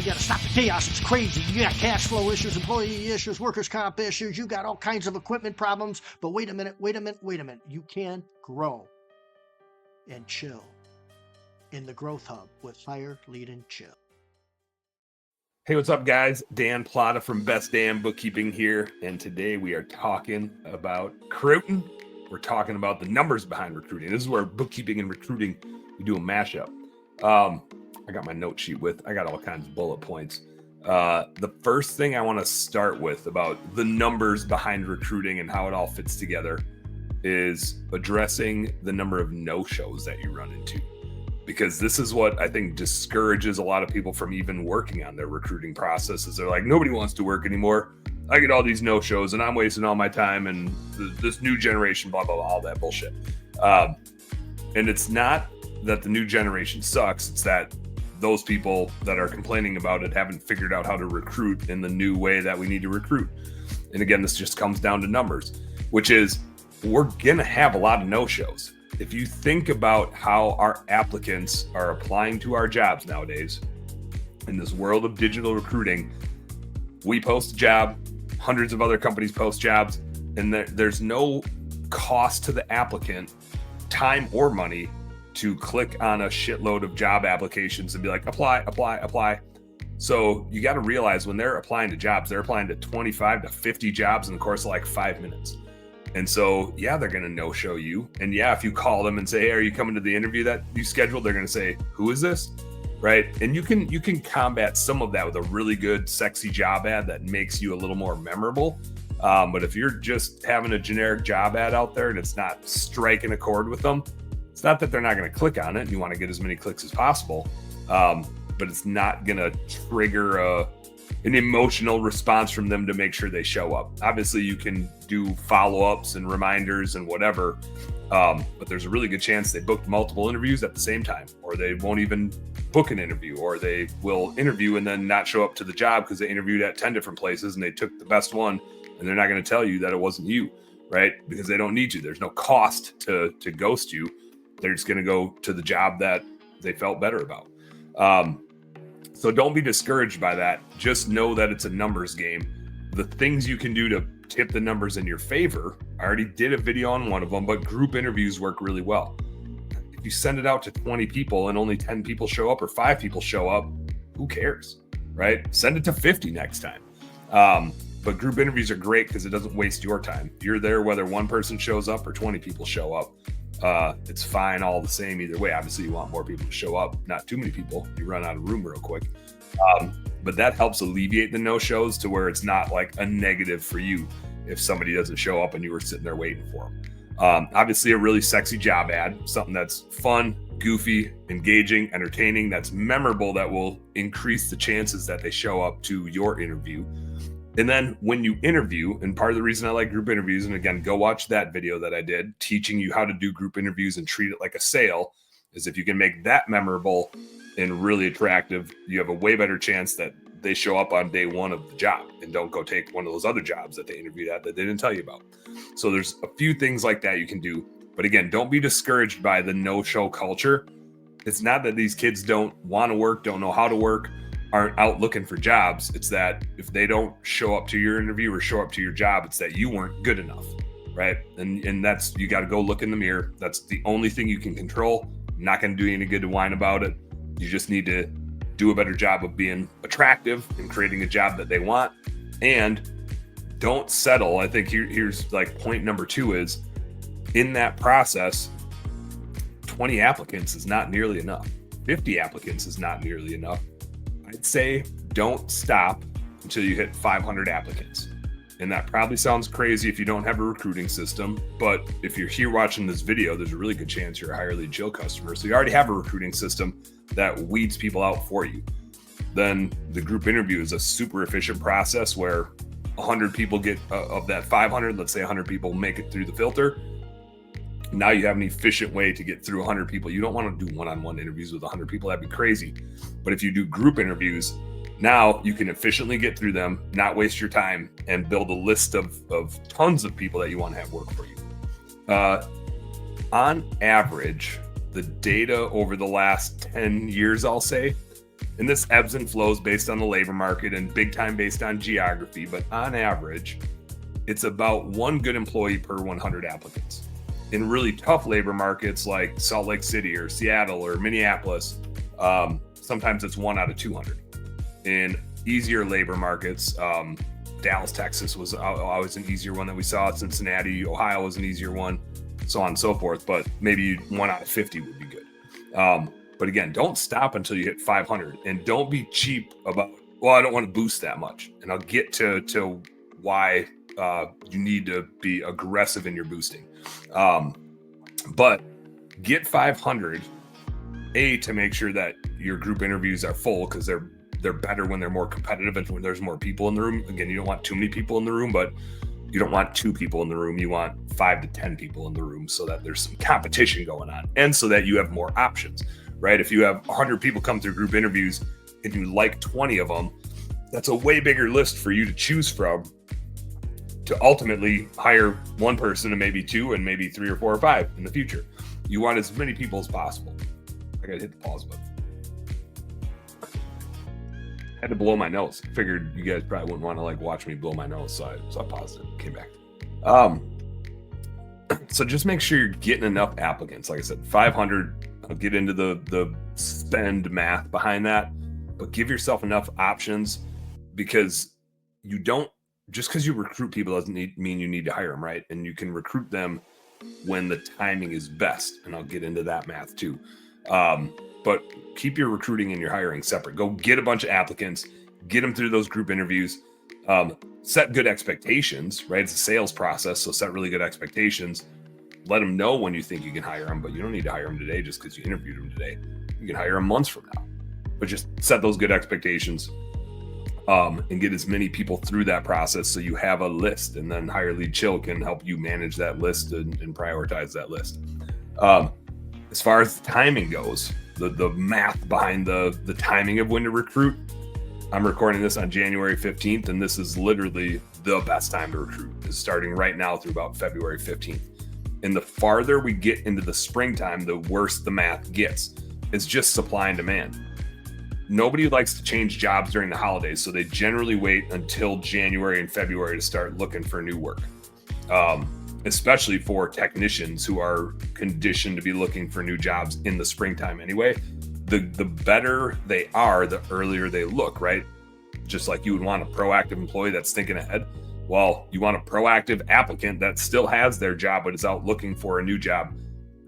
We got to stop the chaos. It's crazy. You got cash flow issues, employee issues, workers' comp issues. You got all kinds of equipment problems. But wait a minute. You can grow and chill in the Growth Hub with Fire, Lead, and Chill. Hey, what's up, guys? Dan Plata from Best Damn Bookkeeping here. And today we are talking about recruiting. We're talking about the numbers behind recruiting. This is where bookkeeping and recruiting, we do a mashup. I got my note sheet I got all kinds of bullet points. The first thing I want to start with about the numbers behind recruiting and how it all fits together is addressing the number of no-shows that you run into. Because this is what I think discourages a lot of people from even working on their recruiting processes. They're like, nobody wants to work anymore. I get all these no-shows and I'm wasting all my time and this new generation, blah, blah, blah, all that bullshit. And it's not that the new generation sucks. It's that those people that are complaining about it haven't figured out how to recruit in the new way that we need to recruit. And again, this just comes down to numbers, which is we're going to have a lot of no-shows. If you think about how our applicants are applying to our jobs nowadays, in this world of digital recruiting, we post a job, hundreds of other companies post jobs, and there's no cost to the applicant, time or money, to click on a shitload of job applications and be like, apply. So you got to realize when they're applying to jobs, they're applying to 25 to 50 jobs in the course of like 5 minutes. And so, yeah, they're going to no-show you. And yeah, if you call them and say, hey, are you coming to the interview that you scheduled? They're going to say, who is this? Right? And you can combat some of that with a really good, sexy job ad that makes you a little more memorable. But if you're just having a generic job ad out there and it's not striking a chord with them, it's not that they're not going to click on it. You want to get as many clicks as possible. But it's not going to trigger an emotional response from them to make sure they show up. Obviously, you can do follow-ups and reminders and whatever, but there's a really good chance they booked multiple interviews at the same time, or they won't even book an interview, or they will interview and then not show up to the job because they interviewed at 10 different places and they took the best one, and they're not going to tell you that it wasn't you, right? Because they don't need you. There's no cost to ghost you. They're just going to go to the job that they felt better about. So don't be discouraged by that. Just know that it's a numbers game. The things you can do to tip the numbers in your favor, I already did a video on one of them, but group interviews work really well. If you send it out to 20 people and only 10 people show up or 5 people show up, who cares, right? Send it to 50 next time. But group interviews are great because it doesn't waste your time. You're there whether one person shows up or 20 people show up. It's fine all the same either way. Obviously, you want more people to show up, not too many people. You run out of room real quick. But that helps alleviate the no-shows to where it's not like a negative for you if somebody doesn't show up and you were sitting there waiting for them. Obviously, a really sexy job ad, something that's fun, goofy, engaging, entertaining, that's memorable, that will increase the chances that they show up to your interview. And then when you interview, and part of the reason I like group interviews, and again, go watch that video that I did teaching you how to do group interviews and treat it like a sale, is if you can make that memorable and really attractive, you have a way better chance that they show up on day one of the job and don't go take one of those other jobs that they interviewed at that they didn't tell you about. So there's a few things like that you can do. But again, don't be discouraged by the no-show culture. It's not that these kids don't want to work, don't know how to work, aren't out looking for jobs. It's that if they don't show up to your interview or show up to your job, it's that you weren't good enough, right? And that's, you got to go look in the mirror. That's the only thing you can control. Not going to do you any good to whine about it. You just need to do a better job of being attractive and creating a job that they want. And don't settle. I think here's like point number 2 is, in that process, 20 applicants is not nearly enough. 50 applicants is not nearly enough. I'd say don't stop until you hit 500 applicants. And that probably sounds crazy if you don't have a recruiting system, but if you're here watching this video, there's a really good chance you're a Hire Lead Chill customer. So you already have a recruiting system that weeds people out for you. Then the group interview is a super efficient process where 100 people get of that 500, let's say 100 people make it through the filter. Now you have an efficient way to get through 100 people. You don't want to do one-on-one interviews with 100 people. That'd be crazy. But if you do group interviews, now you can efficiently get through them, not waste your time, and build a list of tons of people that you want to have work for you. On average, the data over the last 10 years, I'll say, And this ebbs and flows based on the labor market and big time based on geography. But on average, it's about one good employee per 100 applicants. In really tough labor markets like Salt Lake City or Seattle or Minneapolis, sometimes it's 1 out of 200. In easier labor markets, Dallas, Texas was always an easier one that we saw. Cincinnati, Ohio was an easier one, so on and so forth. But maybe 1 out of 50 would be good. But again, don't stop until you hit 500, and don't be cheap about, well, I don't want to boost that much. And I'll get to why you need to be aggressive in your boosting. But get 500, to make sure that your group interviews are full, because they're better when they're more competitive and when there's more people in the room. Again, you don't want too many people in the room, but you don't want 2 people in the room. You want 5 to 10 people in the room so that there's some competition going on and so that you have more options, right? If you have 100 people come through group interviews and you like 20 of them, that's a way bigger list for you to choose from to ultimately hire one person and maybe 2 and maybe 3 or 4 or 5 in the future. You want as many people as possible. I gotta hit the pause button. I had to blow my nose. Figured you guys probably wouldn't want to watch me blow my nose, so I paused it, came back. So just make sure you're getting enough applicants. Like I said, 500. I'll get into the spend math behind that, but give yourself enough options, because you don't, just because you recruit people doesn't mean you need to hire them, right? And you can recruit them when the timing is best, and I'll get into that math too. But keep your recruiting and your hiring separate. Go get a bunch of applicants, get them through those group interviews, set good expectations, right? It's a sales process, so set really good expectations. Let them know when you think you can hire them, but you don't need to hire them today just because you interviewed them today. You can hire them months from now, but just set those good expectations, and get as many people through that process so you have a list, and then Hire Lead Chill can help you manage that list and prioritize that list. As far as timing goes, the math behind the timing of when to recruit, I'm recording this on January 15th, and this is literally the best time to recruit, is starting right now through about February 15th. And the farther we get into the springtime, the worse the math gets. It's just supply and demand. Nobody likes to change jobs during the holidays, so they generally wait until January and February to start looking for new work. Especially for technicians who are conditioned to be looking for new jobs in the springtime anyway. The better they are, the earlier they look, right? Just like you would want a proactive employee that's thinking ahead. Well, you want a proactive applicant that still has their job but is out looking for a new job.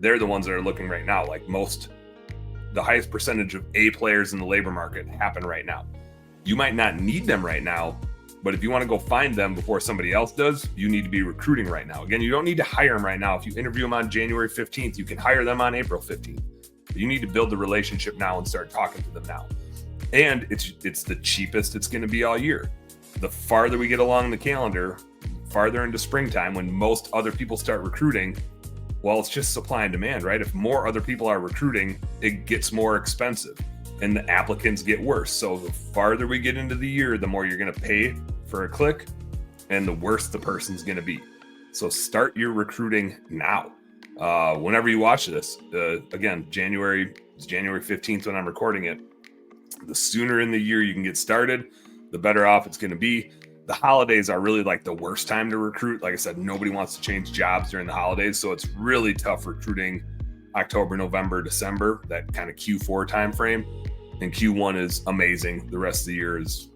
They're the ones that are looking right now. The highest percentage of A players in the labor market happen right now. You might not need them right now, but if you want to go find them before somebody else does, you need to be recruiting right now. Again, you don't need to hire them right now. If you interview them on January 15th, you can hire them on April 15th. You need to build the relationship now and start talking to them now. And it's the cheapest it's going to be all year. The farther we get along the calendar, farther into springtime, when most other people start recruiting, well, it's just supply and demand, right? If more other people are recruiting, it gets more expensive and the applicants get worse. So the farther we get into the year, the more you're going to pay for a click and the worse the person's going to be. So start your recruiting now. Whenever you watch this, again, January 15th when I'm recording it. The sooner in the year you can get started, the better off it's going to be. The holidays are really the worst time to recruit. Like I said, nobody wants to change jobs during the holidays. So it's really tough recruiting October, November, December, that kind of Q4 time frame. And Q1 is amazing. The rest of the year is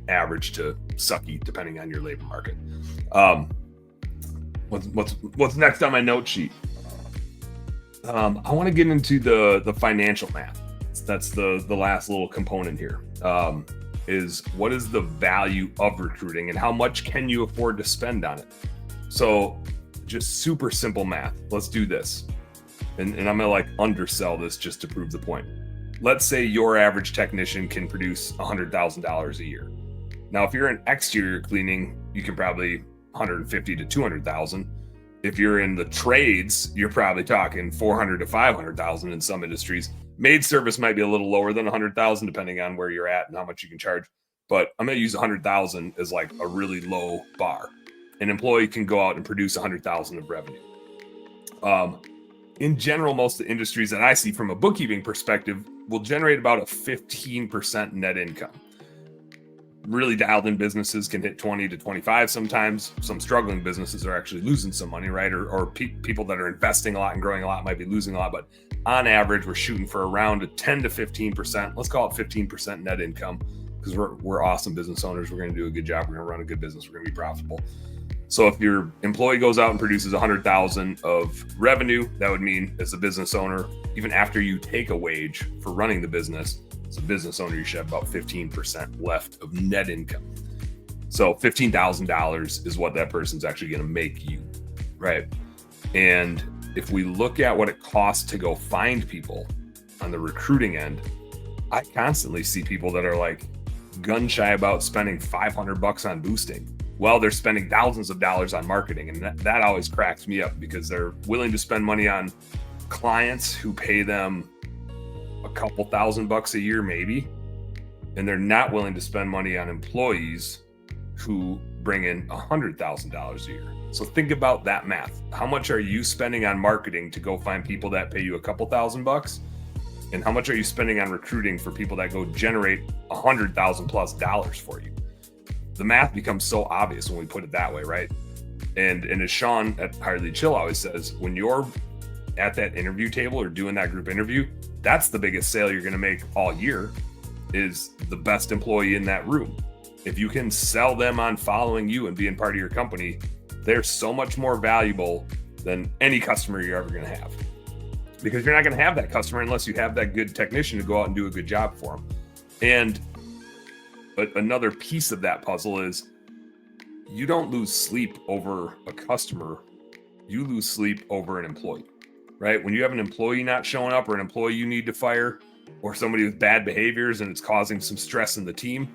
average to sucky, depending on your labor market. What's next on my note sheet? I want to get into the financial math. That's the last little component here. Is what is the value of recruiting and how much can you afford to spend on it? So just super simple math. Let's do this. And I'm going to undersell this just to prove the point. Let's say your average technician can produce $100,000 a year. Now, if you're in exterior cleaning, you can probably 150 to 200,000. If you're in the trades, you're probably talking 400 to 500,000 in some industries. Maid service might be a little lower than 100,000, depending on where you're at and how much you can charge. But I'm going to use 100,000 as a really low bar. An employee can go out and produce 100,000 of revenue. in general, most of the industries that I see from a bookkeeping perspective will generate about a 15% net income. Really dialed in businesses can hit 20 to 25 sometimes. Some struggling businesses are actually losing some money, right? Or people that are investing a lot and growing a lot might be losing a lot. But on average, we're shooting for around a 10 to 15%. Let's call it 15% net income, because we're awesome business owners. We're going to do a good job. We're going to run a good business. We're going to be profitable. So if your employee goes out and produces 100,000 of revenue, that would mean as a business owner, even after you take a wage for running the business, as a business owner, you should have about 15% left of net income. So $15,000 is what that person's actually going to make you, right? And if we look at what it costs to go find people on the recruiting end, I constantly see people that are like gun shy about spending $500 on boosting. Well, they're spending thousands of dollars on marketing. And that always cracks me up, because they're willing to spend money on clients who pay them a couple $1,000 a year, maybe. And they're not willing to spend money on employees who bring in $100,000 a year. So think about that math. How much are you spending on marketing to go find people that pay you a couple $1,000? And how much are you spending on recruiting for people that go generate $100,000+ for you? The math becomes so obvious when we put it that way, right? And as Sean at Hire Lead Chill always says, when you're at that interview table or doing that group interview, that's the biggest sale you're going to make all year, is the best employee in that room. If you can sell them on following you and being part of your company, they're so much more valuable than any customer you're ever going to have. Because you're not going to have that customer unless you have that good technician to go out and do a good job for them. And but another piece of that puzzle is you don't lose sleep over a customer. You lose sleep over an employee, right? When you have an employee not showing up, or an employee you need to fire, or somebody with bad behaviors and it's causing some stress in the team.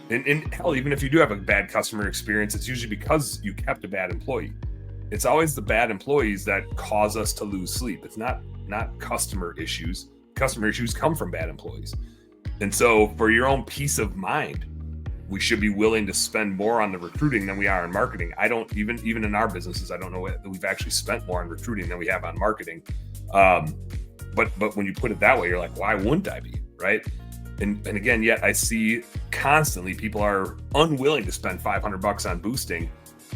And hell, even if you do have a bad customer experience, it's usually because you kept a bad employee. It's always the bad employees that cause us to lose sleep. It's not customer issues. Customer issues come from bad employees. And so for your own peace of mind, we should be willing to spend more on the recruiting than we are in marketing. I don't even in our businesses, I don't know that we've actually spent more on recruiting than we have on marketing. But when you put it that way, you're like, why wouldn't I be, right? And again, yet I see constantly people are unwilling to spend $500 on boosting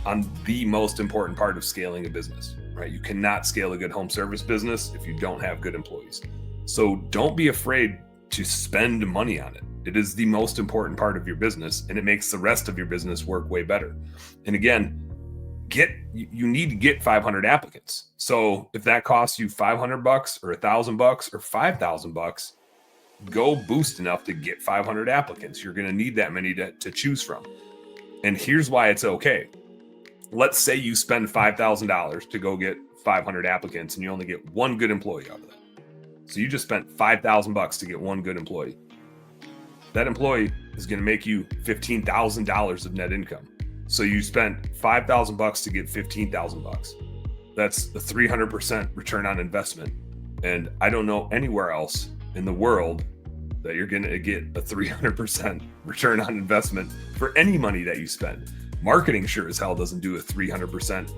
on the most important part of scaling a business, right? You cannot scale a good home service business if you don't have good employees. So don't be afraid to spend money on it. It is the most important part of your business, and it makes the rest of your business work way better. And again, you need to get 500 applicants. So if that costs you $500 or $1,000 or $5,000, go boost enough to get 500 applicants. You're going to need that many to choose from. And here's why it's okay. Let's say you spend $5,000 to go get 500 applicants and you only get one good employee out of that. So you just spent $5,000 to get one good employee. That employee is going to make you $15,000 of net income. So you spent $5,000 to get $15,000. That's a 300% return on investment. And I don't know anywhere else in the world that you're going to get a 300% return on investment for any money that you spend. Marketing sure as hell doesn't do a 300%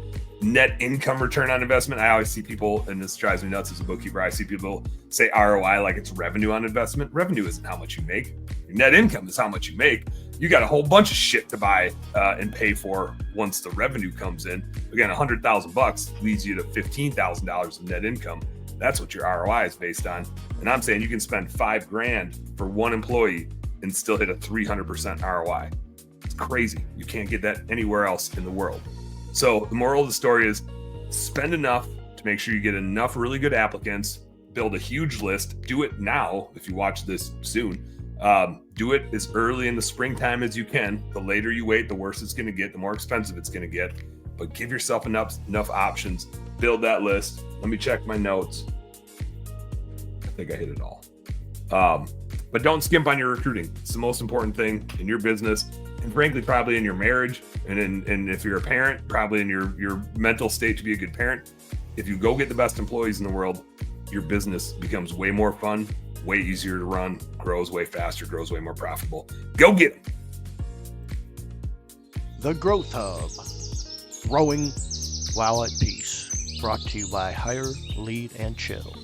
net income return on investment. I always see people, and this drives me nuts as a bookkeeper, I see people say ROI like it's revenue on investment. Revenue isn't how much you make. Your net income is how much you make. You got a whole bunch of shit to buy and pay for once the revenue comes in. Again, $100,000 leads you to $15,000 of net income. That's what your ROI is based on. And I'm saying you can spend $5,000 for one employee and still hit a 300% ROI. It's crazy. You can't get that anywhere else in the world. So the moral of the story is spend enough to make sure you get enough really good applicants, build a huge list, do it now. If you watch this soon, do it as early in the springtime as you can. The later you wait, the worse it's going to get, the more expensive it's going to get, but give yourself enough options, build that list. Let me check my notes. I think I hit it all. But don't skimp on your recruiting. It's the most important thing in your business, and frankly, probably in your marriage, and if you're a parent, probably in your mental state to be a good parent. If you go get the best employees in the world, your business becomes way more fun, way easier to run, grows way faster, grows way more profitable. Go get them. The Growth Hub, growing while at peace. Brought to you by Hire, Lead, and Chill.